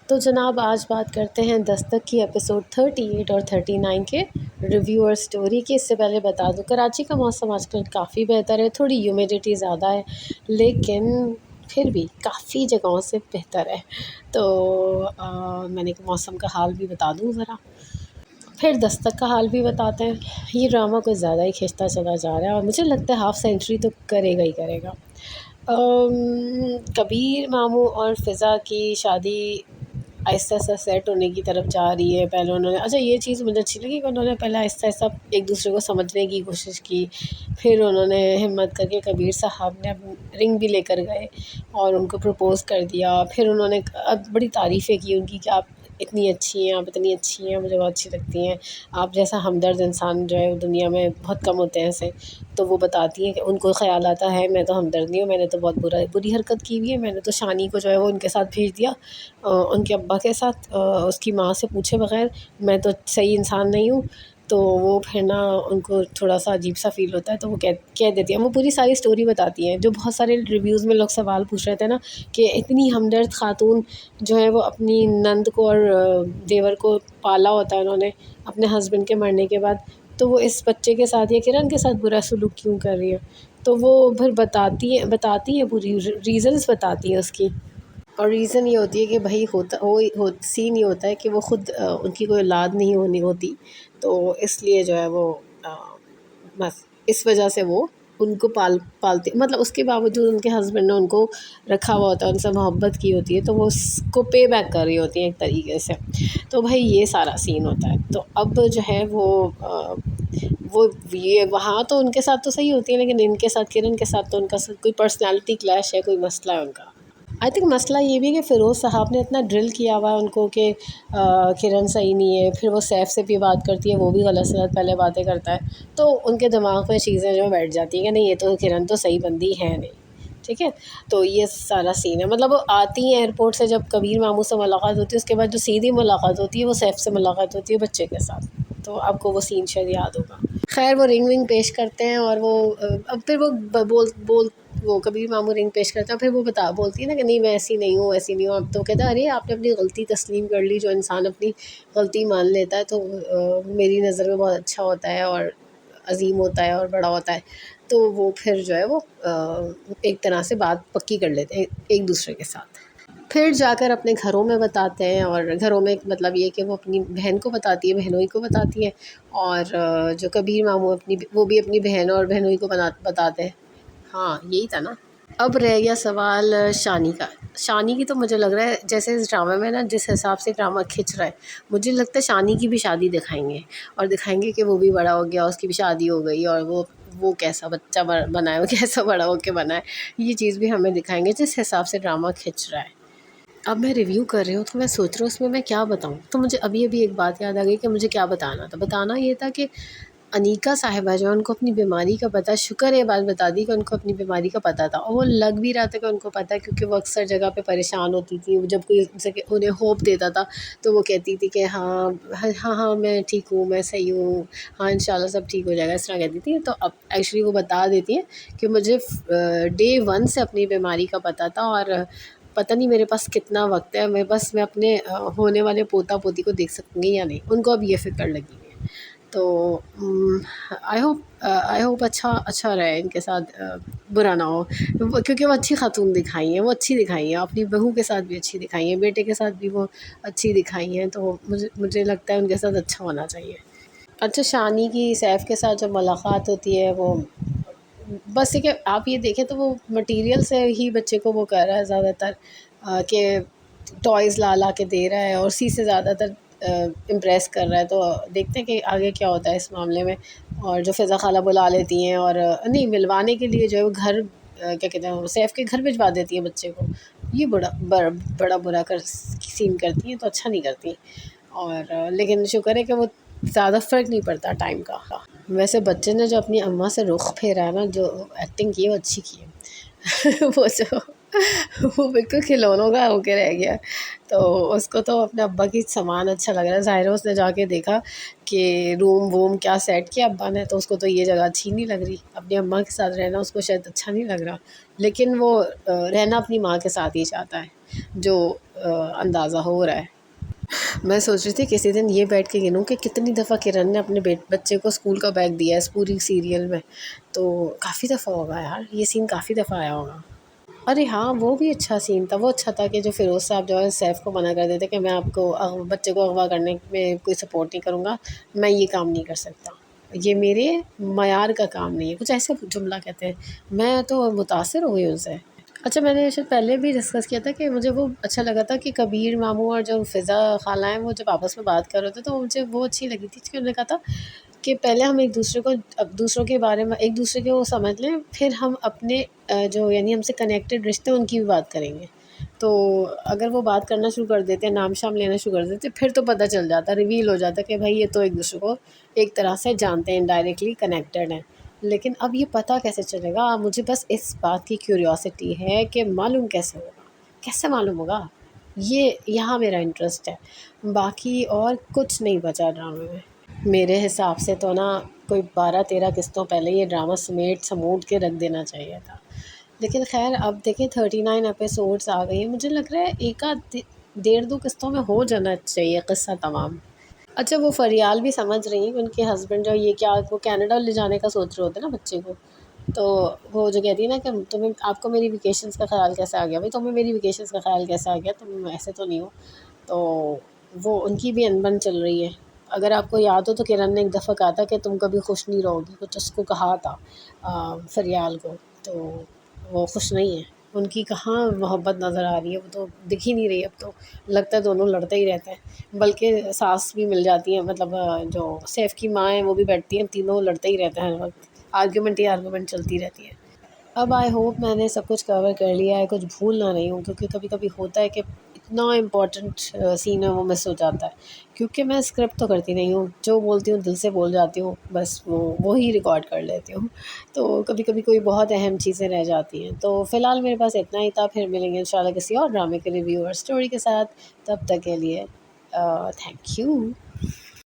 تو جناب آج بات کرتے ہیں دستک کی ایپیسوڈ 38 اور 39 کے ریویو اور سٹوری کی۔ اس سے پہلے بتا دوں کراچی کا موسم آج کل کافی بہتر ہے، تھوڑی ہیومیڈیٹی زیادہ ہے لیکن پھر بھی کافی جگہوں سے بہتر ہے۔ تو میں نے موسم کا حال بھی بتا دوں ذرا، پھر دستک کا حال بھی بتاتے ہیں۔ یہ ڈرامہ کچھ زیادہ ہی کھنچتا چلا جا رہا ہے اور مجھے لگتا ہے ہاف سینچری تو کرے گا ہی کرے گا۔ کبیر ماموں اور فضا کی شادی آہستہ آہستہ سیٹ ہونے کی طرف جا رہی ہے۔ پہلے انہوں نے یہ چیز مجھے اچھی لگی کہ انہوں نے پہلے آہستہ آہستہ ایک دوسرے کو سمجھنے کی کوشش کی، پھر انہوں نے ہمت کر کے کبیر صاحب نے رنگ بھی لے کر گئے اور ان کو پرپوز کر دیا۔ پھر انہوں نے بڑی تعریفیں کی ان کی کہ آپ اتنی اچھی ہیں، آپ اتنی اچھی ہیں، مجھے بہت اچھی لگتی ہیں، آپ جیسا ہمدرد انسان جو ہے دنیا میں بہت کم ہوتے ہیں ایسے۔ تو وہ بتاتی ہیں کہ ان کو خیال آتا ہے میں تو ہمدرد نہیں ہوں، میں نے تو بہت بری حرکت کی ہوئی ہے، میں نے تو شانی کو جو ہے وہ ان کے ساتھ بھیج دیا، ان کے ابا کے ساتھ، اس کی ماں سے پوچھے بغیر، میں تو صحیح انسان نہیں ہوں۔ تو وہ پھر نا ان کو تھوڑا سا عجیب سا فیل ہوتا ہے تو وہ کہہ دیتی ہیں، وہ پوری ساری سٹوری بتاتی ہیں۔ جو بہت سارے ریویوز میں لوگ سوال پوچھ رہے تھے نا کہ اتنی ہمدرد خاتون جو ہے وہ اپنی نند کو اور دیور کو پالا ہوتا ہے انہوں نے اپنے ہسبینڈ کے مرنے کے بعد، تو وہ اس بچے کے ساتھ یا کرن کے ساتھ برا سلوک کیوں کر رہی ہے؟ تو وہ پھر بتاتی ہیں پوری ریزنز بتاتی ہیں اس کی، اور ریزن یہ ہوتی ہے کہ بھائی سین یہ ہوتا ہے کہ وہ خود ان کی کوئی اولاد نہیں ہونی ہوتی، تو اس لیے جو ہے وہ بس اس وجہ سے وہ ان کو پالتے، مطلب اس کے باوجود ان کے ہسبینڈ نے ان کو رکھا ہوا ہوتا ہے، ان سے محبت کی ہوتی ہے، تو وہ اس کو پے بیک کر رہی ہوتی ہیں ایک طریقے سے۔ تو بھائی یہ سارا سین ہوتا ہے۔ تو اب جو ہے وہ یہ وہاں تو ان کے ساتھ تو صحیح ہوتی ہے، لیکن ان کے ساتھ کرن کے ساتھ تو ان کا کوئی پرسنالٹی کلیش ہے، کوئی مسئلہ ہے ان کا۔ آئی تھنک مسئلہ یہ بھی ہے کہ فیروز صاحب نے اتنا ڈرل کیا ہوا ہے ان کو کہ کرن صحیح نہیں ہے، پھر وہ سیف سے بھی بات کرتی ہے، وہ بھی غلط سلط پہلے باتیں کرتا ہے، تو ان کے دماغ میں چیزیں جو بیٹھ جاتی ہیں کہ نہیں یہ تو کرن تو صحیح بندی ہے نہیں، ٹھیک ہے۔ تو یہ سارا سین ہے، مطلب وہ آتی ہیں ایئرپورٹ سے، جب کبیر ماموں سے ملاقات ہوتی ہے اس کے بعد جو سیدھی ملاقات ہوتی ہے وہ سیف سے ملاقات ہوتی ہے بچے کے ساتھ، تو آپ کو وہ سین شاید یاد ہوگا۔ خیر وہ رنگ پیش کرتے ہیں اور وہ اب پھر وہ کبیر ماموں رنگ پیش کرتے ہیں، پھر وہ بولتی ہے نا کہ نہیں میں ایسی نہیں ہوں، ایسی نہیں ہوں۔ اب تو کہتا ہے ارے آپ نے اپنی غلطی تسلیم کر لی، جو انسان اپنی غلطی مان لیتا ہے تو میری نظر میں بہت اچھا ہوتا ہے اور عظیم ہوتا ہے اور بڑا ہوتا ہے۔ تو وہ پھر جو ہے وہ ایک طرح سے بات پکی کر لیتے ہیں ایک دوسرے کے ساتھ، پھر جا کر اپنے گھروں میں بتاتے ہیں، اور گھروں میں مطلب یہ کہ وہ اپنی بہن کو بتاتی ہے، بہنوئی کو بتاتی ہے، اور جو کبیر ماموں وہ بھی اپنی بہن اور بہنوئی کو بتاتے ہیں۔ ہاں یہی تھا نا۔ اب رہ گیا سوال شانی کا۔ شانی کی تو مجھے لگ رہا ہے جیسے اس ڈرامے میں نا جس حساب سے ڈرامہ کھنچ رہا ہے، مجھے لگتا ہے شانی کی بھی شادی دکھائیں گے، اور دکھائیں گے کہ وہ بھی بڑا ہو گیا، اس کی بھی شادی ہو گئی، اور وہ کیسا بچہ بنا ہے، وہ کیسا بڑا ہو کے بنا ہے، یہ چیز بھی ہمیں دکھائیں گے جس حساب سے ڈرامہ کھنچ رہا ہے۔ اب میں ریویو کر رہی ہوں تو میں سوچ رہی ہوں اس میں کیا بتاؤں، تو مجھے ابھی ایک بات یاد آ گئی کہ مجھے کیا بتانا تھا۔ بتانا یہ تھا کہ انیکا صاحبہ جو ان کو اپنی بیماری کا پتہ، شکر ہے بات بتا دی کہ ان کو اپنی بیماری کا پتہ تھا، اور وہ لگ بھی رہا تھا کہ ان کو پتہ ہے، کیونکہ وہ اکثر جگہ پہ پریشان ہوتی تھی، جب کوئی انہیں ہوپ دیتا تھا تو وہ کہتی تھی کہ ہاں ہاں ہاں میں ٹھیک ہوں، میں صحیح ہوں، ہاں انشاءاللہ سب ٹھیک ہو جائے گا، اس طرح کہتی تھی۔ تو اب ایکچولی وہ بتا دیتی ہیں کہ مجھے ڈے 1 سے اپنی بیماری کا پتہ تھا، اور پتہ نہیں میرے پاس کتنا وقت ہے، میں اپنے ہونے والے پوتا پوتی کو دیکھ سکوں گی یا نہیں، ان کو اب یہ فکر لگی ہے۔ تو آئی ہوپ اچھا رہے ان کے ساتھ، برا نہ ہو، کیونکہ وہ اچھی خاتون دکھائی ہیں، وہ اچھی دکھائی ہیں، اپنی بہو کے ساتھ بھی اچھی دکھائی ہیں، بیٹے کے ساتھ بھی وہ اچھی دکھائی ہیں، تو مجھے لگتا ہے ان کے ساتھ اچھا ہونا چاہیے۔ اچھا شانی کی سیف کے ساتھ جب ملاقات ہوتی ہے، وہ بس یہ کہ آپ یہ دیکھیں تو وہ مٹیریل سے ہی بچے کو وہ کر رہا ہے زیادہ تر، کہ ٹوائز لا کے دے رہا ہے اور اسی سے زیادہ تر امپریس کر رہا ہے۔ تو دیکھتے ہیں کہ آگے کیا ہوتا ہے اس معاملے میں، اور جو فضا خالہ بلا لیتی ہیں اور نہیں ملوانے کے لیے جو ہے وہ گھر کیا کہتے ہیں سیف کے گھر بھجوا دیتی ہیں بچے کو، یہ بڑا برا سین کرتی ہیں، تو اچھا نہیں کرتی، اور لیکن شکر ہے کہ وہ زیادہ فرق نہیں پڑتا ٹائم کا۔ ویسے بچے نے جو اپنی اماں سے رخ پھیرا ہے نا، جو ایکٹنگ کی ہے وہ اچھی کی ہے وہ بالکل کھلونوں کا ہو کے رہ گیا، تو اس کو تو اپنے ابا کی سامان اچھا لگ رہا ہے، ظاہر ہے اس نے جا کے دیکھا کہ روم ووم کیا سیٹ کیا ابا نے، تو اس کو تو یہ جگہ اچھی نہیں لگ رہی، اپنی اماں کے ساتھ رہنا اس کو شاید اچھا نہیں لگ رہا، لیکن وہ رہنا اپنی ماں کے ساتھ ہی چاہتا ہے۔ جو اندازہ ہو رہا ہے۔ میں سوچ رہی تھی کسی دن یہ بیٹھ کے گنوں کہ کتنی دفعہ کرن نے اپنے بچے کو اسکول کا بیگ دیا ہے اس پوری سیریل میں، تو کافی دفعہ ہوگا یار، یہ سین کافی دفعہ آیا ہوگا۔ ارے ہاں وہ بھی اچھا سین تھا، وہ اچھا تھا کہ جو فیروز صاحب جو ہے سیف کو منع کر دیتے کہ میں آپ کو بچے کو اغوا کرنے میں کوئی سپورٹ نہیں کروں گا، میں یہ کام نہیں کر سکتا، یہ میرے معیار کا کام نہیں ہے، کچھ ایسے جملہ کہتے ہیں۔ میں تو متاثر ہو گئی ان سے۔ اچھا میں نے شاید پہلے بھی ڈسکس کیا تھا کہ مجھے وہ اچھا لگا تھا کہ کبیر ماموں اور جو فضا خالہ ہیں وہ جب آپس میں بات کر رہے تھے تو مجھے وہ اچھی لگی تھی کہ انہوں نے کہا تھا کہ پہلے ہم ایک دوسرے کو دوسروں کے بارے میں ایک دوسرے کو سمجھ لیں، پھر ہم اپنے جو یعنی ہم سے کنیکٹڈ رشتے ہیں ان کی بھی بات کریں گے۔ تو اگر وہ بات کرنا شروع کر دیتے ہیں، نام شام لینا شروع کر دیتے، پھر تو پتہ چل جاتا، ریویل ہو جاتا کہ بھائی یہ تو ایک دوسرے کو ایک طرح سے جانتے ہیں، انڈائریکٹلی کنیکٹڈ ہیں۔ لیکن اب یہ پتہ کیسے چلے گا؟ مجھے بس اس بات کی کیوریوسٹی ہے کہ معلوم کیسے ہوگا، کیسے معلوم ہوگا؟ یہ یہاں میرا انٹرسٹ ہے، باقی اور کچھ نہیں بچا ڈرامے میں۔ میرے حساب سے تو نا کوئی 12-13 قسطوں پہلے یہ ڈرامہ سموٹ کے رکھ دینا چاہیے تھا، لیکن خیر اب دیکھیں 39 ایپیسوڈس آ گئی ہیں، مجھے لگ رہا ہے ایک آدھ 1.5-2 قسطوں میں ہو جانا چاہیے قصہ تمام۔ اچھا وہ فریال بھی سمجھ رہی ہیں کہ ان کے ہسبینڈ جو یہ کیا وہ کینیڈا لے جانے کا سوچ رہے ہوتے ہیں نا بچے کو، تو وہ جو کہتی ہے نا کہ تمہیں آپ کو میری ویکیشنز کا خیال کیسے آ گیا؟ بھائی تمہیں میری ویکیشنز کا خیال کیسے آ گیا؟ تم ایسے تو نہیں ہو۔ تو وہ ان کی بھی انبن چل رہی ہے۔ اگر آپ کو یاد ہو تو کرن نے ایک دفعہ کہا تھا کہ تم کبھی خوش نہیں رہو گی، کچھ اس کو کہا تھا فریال کو، تو وہ خوش نہیں ہے، ان کی کہاں محبت نظر آ رہی ہے، وہ تو دکھ ہی نہیں رہی، اب تو لگتا ہے دونوں لڑتے ہی رہتے ہیں، بلکہ ساس بھی مل جاتی ہیں، مطلب جو سیف کی ماں ہیں وہ بھی بیٹھتی ہیں، تینوں لڑتے ہی رہتے ہیں ہر وقت، آرگیومنٹ ہی آرگیومنٹ چلتی رہتی ہے۔ اب آئی ہوپ میں نے سب کچھ کور کر لیا ہے، کچھ بھول نہ رہی ہوں، کیونکہ کبھی کبھی ہوتا ہے کہ اتنا امپورٹنٹ سین ہے وہ مس ہو جاتا ہے، کیونکہ میں اسکرپٹ تو کرتی نہیں ہوں، جو بولتی ہوں دل سے بول جاتی ہوں، بس وہی ریکارڈ کر لیتی ہوں، تو کبھی کبھی کوئی بہت اہم چیزیں رہ جاتی ہیں۔ تو فی الحال میرے پاس اتنا ہی تھا، پھر ملیں گے انشاءاللہ کسی اور ڈرامے کے ریویو اور اسٹوری کے ساتھ، تب تک کے لیے تھینک یو۔